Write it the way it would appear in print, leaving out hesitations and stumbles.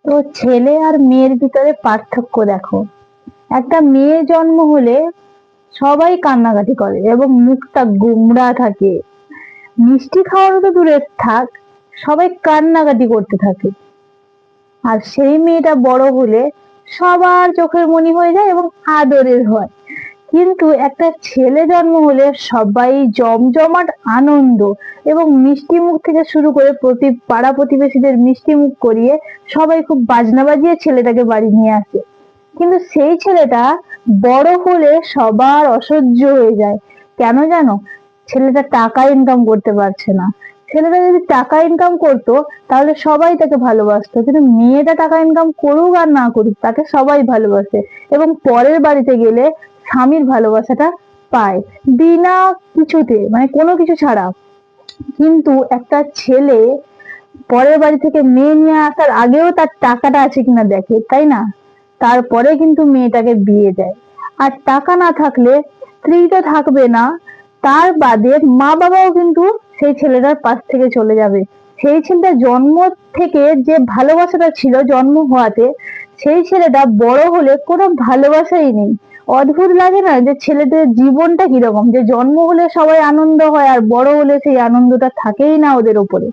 তো ছেলে আর মেয়ের ভিতরে পার্থক্য দেখো। একটা মেয়ে জন্ম হলে সবাই কান্নাকাটি করে এবং মুখটা গোমড়া থাকে। মিষ্টি খাওয়ানো তো দূরের থাক, সবাই কান্নাকাটি করতে থাকে। আর সেই মেয়েটা বড় হলে সবার চোখের মনি হয়ে যায় এবং আদরের হয়। কিন্তু একটা ছেলে জন্ম হলে সবাই জমজমাট আনন্দ এবং মিষ্টি মুখ থেকে শুরু করে পাড়া প্রতিবেশীদের মিষ্টি মুখ করিয়ে সবাই খুব বাজনা বাজিয়ে ছেলেটাকে বাড়ি নিয়ে আসে। কিন্তু সেই ছেলেটা বড় হলে সবার অসহ্য হয়ে যায়। কেন জানো? ছেলেটা টাকা ইনকাম করতে পারছে না। ছেলেটা যদি টাকা ইনকাম করতো তাহলে সবাই তাকে ভালোবাসতো, কিন্তু মেয়েটা টাকা ইনকাম করুক আর না করুক তাকে সবাই ভালোবাসে এবং পরের বাড়িতে গেলে স্বামীর ভালোবাসাটা পায় বিনা কিছুতে, মানে কোনো কিছু ছাড়া। কিন্তু একটা ছেলে পরের বাড়ি থেকে মেয়ে নিয়ে আসার আগেও তার টাকাটা আছে কিনা দেখে, তাই না? তারপরে কিন্তু মেয়েটাকে বিয়ে দেয়। আর টাকা না থাকলে স্ত্রী তো থাকবে না, তার বাদে মা বাবাও কিন্তু সেই ছেলেটার পাশ থেকে চলে যাবে। সেই ছেলেটা জন্ম থেকে যে ভালোবাসাটা ছিল জন্ম হওয়াতে, সেই ছেলেটা বড় হলে কোনো ভালোবাসাই নেই। অদ্ভুত লাগে না যে ছেলেদের জীবনটা কিরকম, যে জন্ম হলে সবাই আনন্দ হয় আর বড় হলে সেই আনন্দটা থাকেই না ওদের ওপরে।